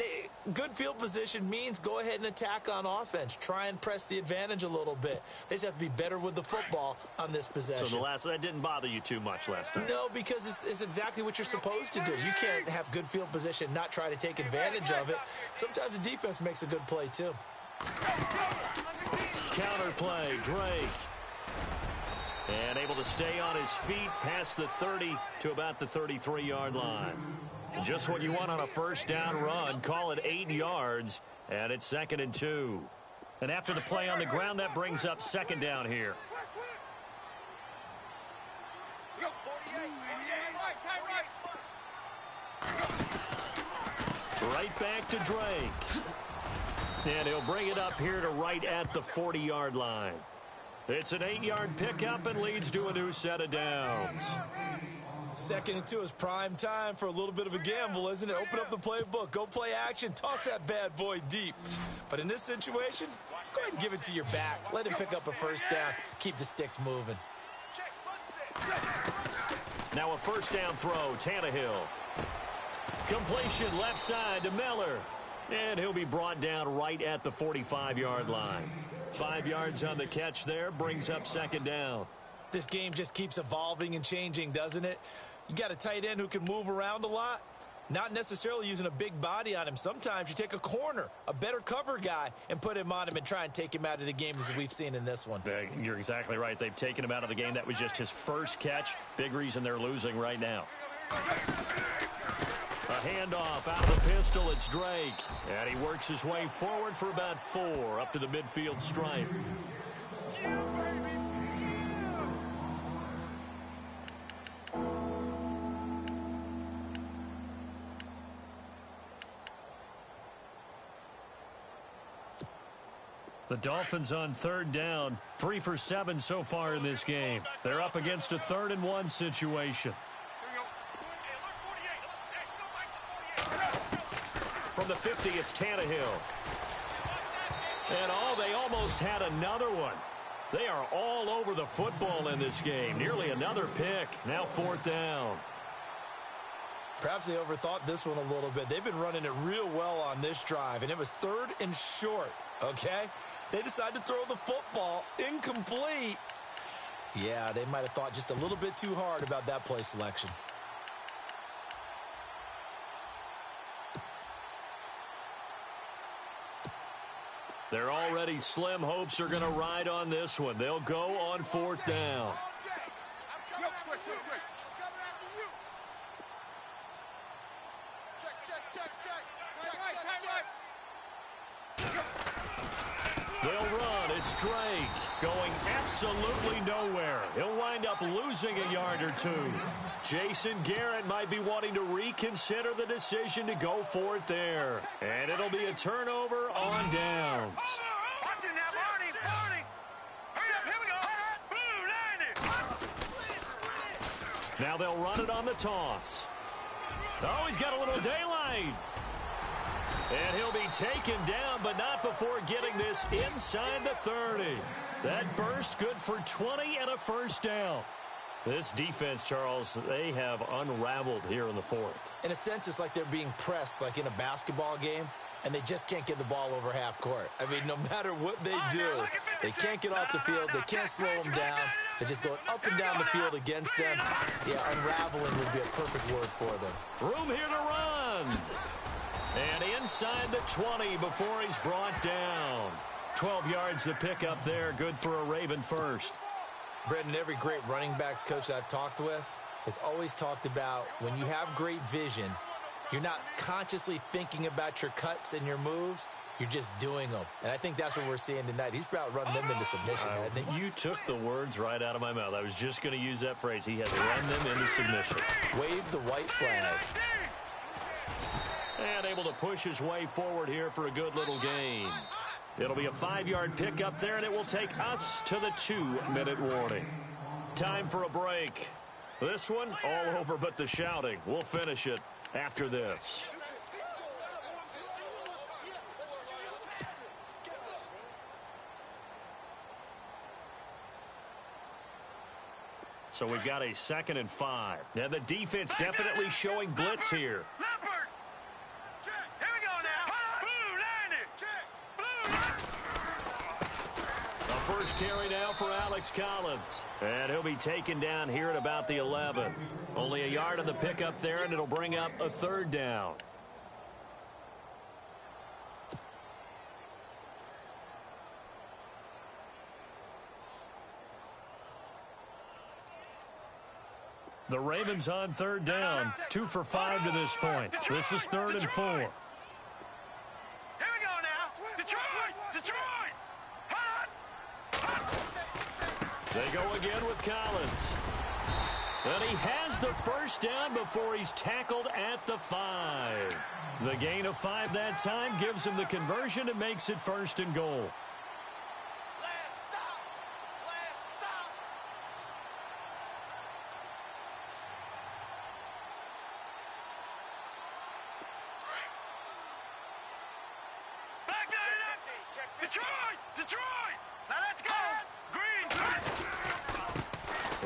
good field position means go ahead and attack on offense. Try and press the advantage a little bit. They just have to be better with the football on this possession. So that didn't bother you too much last time? No, because it's exactly what you're supposed to do. You can't have good field position, not try to take advantage of it. Sometimes the defense makes a good play, too. Counter play, Drake. And able to stay on his feet past the 30 to about the 33-yard line. Just what you want on a first down run. Call it 8 yards, and it's 2nd and 2. And after the play on the ground, that brings up second down here. Right back to Drake. And he'll bring it up here to right at the 40-yard line. It's an 8-yard pickup and leads to a new set of downs. 2nd and 2 is prime time for a little bit of a gamble, isn't it? Open up the playbook, go play action, toss that bad boy deep. But in this situation, go ahead and give it to your back. Let him pick up a first down. Keep the sticks moving. Now a first down throw, Tannehill. Completion left side to Miller. And he'll be brought down right at the 45-yard line. 5 yards on the catch there, brings up second down. This game just keeps evolving and changing, doesn't it? You got a tight end who can move around a lot, not necessarily using a big body on him. Sometimes you take a corner, a better cover guy, and put him on him and try and take him out of the game as we've seen in this one. You're exactly right. They've taken him out of the game. That was just his first catch. Big reason they're losing right now. A handoff out of the pistol. It's Drake. And he works his way forward for about 4 up to the midfield stripe. The Dolphins on third down, 3 for 7 so far in this game. They're up against a 3rd and 1 situation. From the 50, it's Tannehill. And they almost had another one. They are all over the football in this game. Nearly another pick. Now 4th down. Perhaps they overthought this one a little bit. They've been running it real well on this drive, and it was 3rd and short, okay? They decided to throw the football incomplete. Yeah, they might have thought just a little bit too hard about that play selection. They're already slim hopes are going to ride on this one. They'll go on 4th down. They'll run. It's Drake going absolutely nowhere. He'll wind up losing a yard or two. Jason Garrett might be wanting to reconsider the decision to go for it there. And it'll be a turnover on downs. Watch it now, Barney. Hurry up, here we go. Blue, Now they'll run it on the toss. Oh, he's got a little daylight. And he'll be taken down, but not before getting this inside the 30. That burst good for 20 and a 1st down. This defense, Charles, they have unraveled here in the 4th. In a sense, it's like they're being pressed like in a basketball game, and they just can't get the ball over half court. I mean, no matter what they do, they can't get off the field. They can't slow them down. They're just going up and down the field against them. Yeah, unraveling would be a perfect word for them. Room here to run. And inside the 20 before he's brought down. 12 yards to pick up there. Good for a Raven first. Brendan, every great running backs coach I've talked with has always talked about when you have great vision, you're not consciously thinking about your cuts and your moves. You're just doing them. And I think that's what we're seeing tonight. He's about run them into submission, hasn't he? You took the words right out of my mouth. I was just going to use that phrase. He has run them into submission. Wave the white flag. And able to push his way forward here for a good little gain. It'll be a 5-yard pickup there, and it will take us to the 2-minute warning. Time for a break. This one, all over but the shouting. We'll finish it after this. So we've got a 2nd and 5. Now the defense definitely showing blitz here. First carry now for Alex Collins. And he'll be taken down here at about the 11. Only a yard on the pickup there, and it'll bring up a 3rd down. The Ravens on 3rd down. 2 for 5 to this point. This is 3rd and 4. They go again with Collins. And he has the 1st down before he's tackled at the 5. The gain of 5 that time gives him the conversion and makes it 1st and goal. Detroit! Now let's go! Green!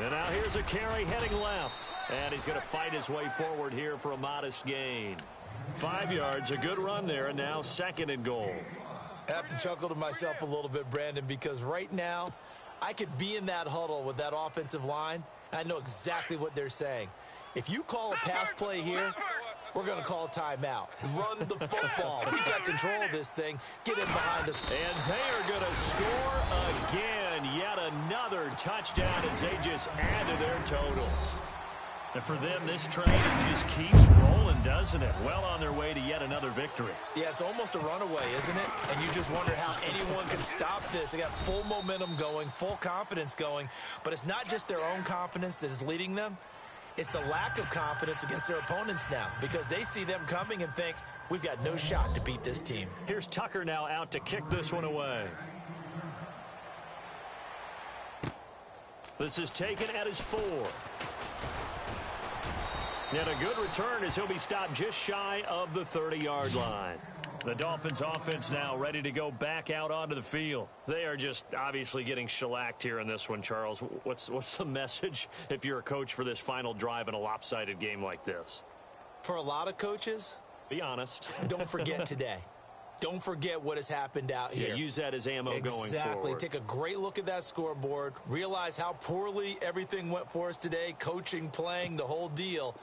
And now here's a carry heading left. And he's going to fight his way forward here for a modest gain. 5 yards, a good run there, and now 2nd and goal. I have to chuckle to myself a little bit, Brandon, because right now I could be in that huddle with that offensive line, and I know exactly what they're saying. If you call a pass play here, we're going to call a timeout. Run the football. We got control of this thing. Get in behind us. And they are going to score again. Yet another touchdown as they just add to their totals. And for them, this train just keeps rolling, doesn't it? Well on their way to yet another victory. Yeah, it's almost a runaway, isn't it? And you just wonder how anyone can stop this. They got full momentum going, full confidence going. But it's not just their own confidence that is leading them. It's the lack of confidence against their opponents now because they see them coming and think, we've got no shot to beat this team. Here's Tucker now out to kick this one away. This is taken at his 4. And a good return as he'll be stopped just shy of the 30-yard line. The Dolphins offense now ready to go back out onto the field. They are just obviously getting shellacked here in this one, Charles. What's the message if you're a coach for this final drive in a lopsided game like this? For a lot of coaches, be honest. Don't forget today. Don't forget what has happened out here. Yeah, use that as ammo going forward. Exactly. Take a great look at that scoreboard. Realize how poorly everything went for us today. Coaching, playing, the whole deal.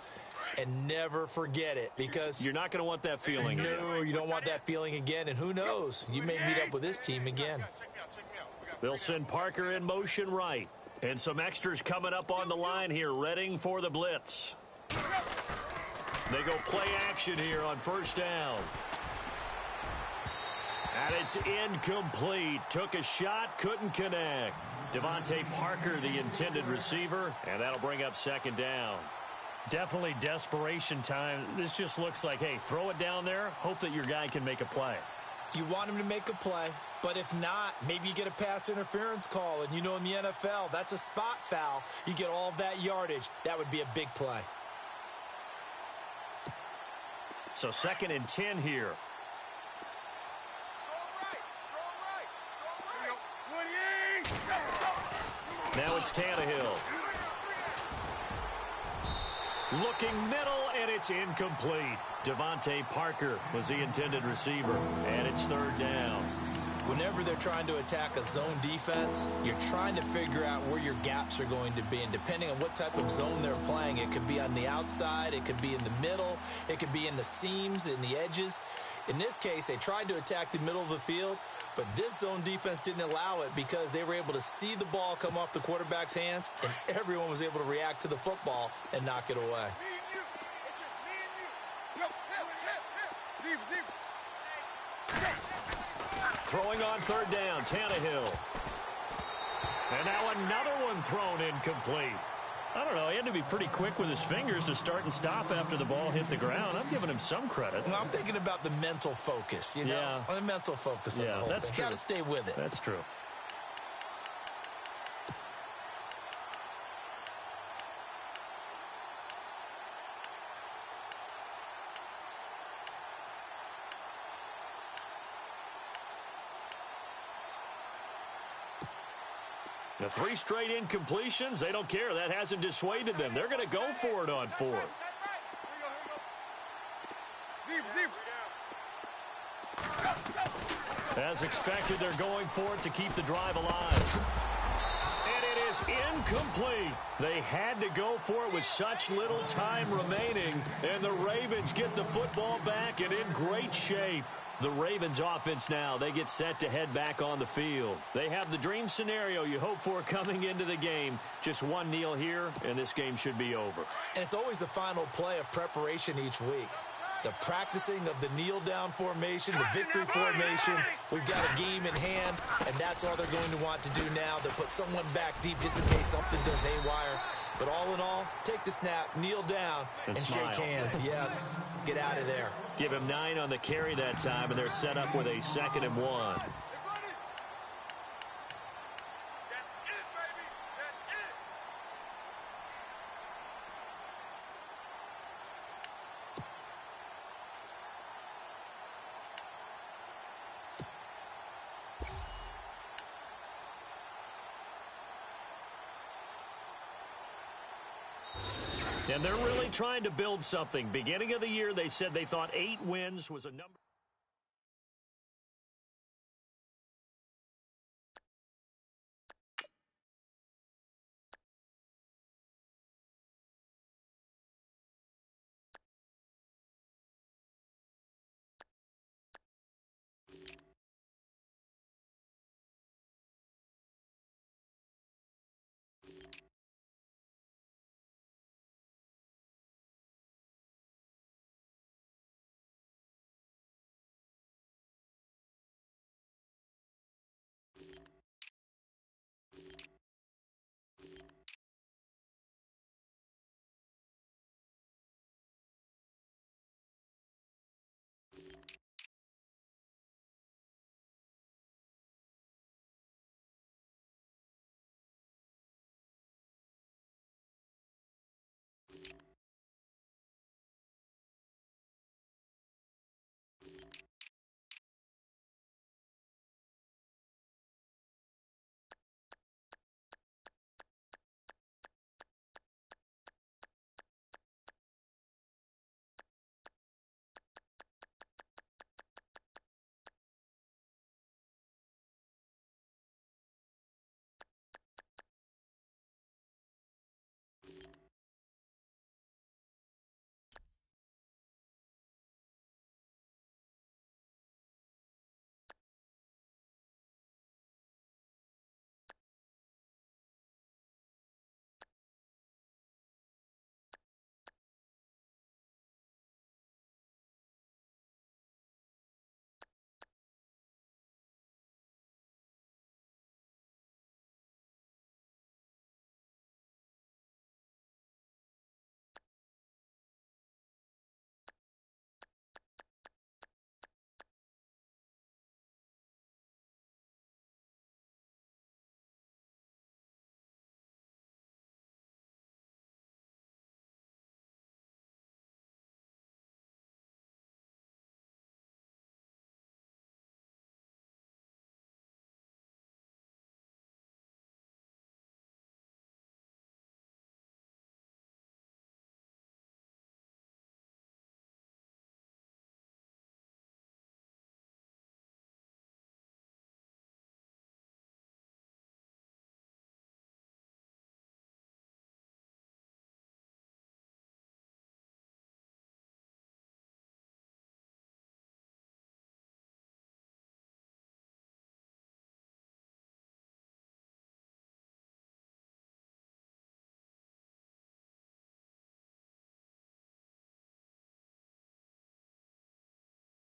And never forget it, because you're not going to want that feeling again. No, you don't want that feeling again. And who knows? You may meet up with this team again. They'll send Parker in motion right. And some extras coming up on the line here, readying for the blitz. They go play action here on first down. And it's incomplete. Took a shot, couldn't connect. Devontae Parker, the intended receiver, and that'll bring up second down. Definitely desperation time. This just looks like, hey, throw it down there, hope that your guy can make a play. You want him to make a play, but if not, maybe you get a pass interference call, and you know in the NFL, that's a spot foul. You get all of that yardage. That would be a big play. So 2nd and 10 here. Now it's Tannehill. Looking middle, and it's incomplete. Devontae Parker was the intended receiver, and it's 3rd down. Whenever they're trying to attack a zone defense, you're trying to figure out where your gaps are going to be. And depending on what type of zone they're playing, it could be on the outside, it could be in the middle, it could be in the seams, in the edges. In this case, they tried to attack the middle of the field, but this zone defense didn't allow it because they were able to see the ball come off the quarterback's hands, and everyone was able to react to the football and knock it away. Throwing on 3rd down, Tannehill. And now another one thrown incomplete. I don't know, he had to be pretty quick with his fingers to start and stop after the ball hit the ground. I'm giving him some credit. Well, I'm thinking about the mental focus, you know? Yeah. The mental focus of the whole that's thing. true. Got to stay with it. That's true. The 3 straight incompletions, they don't care. That hasn't dissuaded them. They're going to go for it on 4th. As expected, they're going for it to keep the drive alive. And it is incomplete. They had to go for it with such little time remaining. And the Ravens get the football back and in great shape. The Ravens offense now, they get set to head back on the field. They have the dream scenario you hope for coming into the game. Just one kneel here, and this game should be over. And it's always the final play of preparation each week. The practicing of the kneel-down formation, the victory formation. We've got a game in hand, and that's all they're going to want to do now. They'll put someone back deep just in case something goes haywire. But all in all, take the snap, kneel down, and shake hands. Yes, get out of there. Give him 9 on the carry that time, and they're set up with a 2nd and 1. And they're really trying to build something. Beginning of the year, they said they thought 8 wins was a number.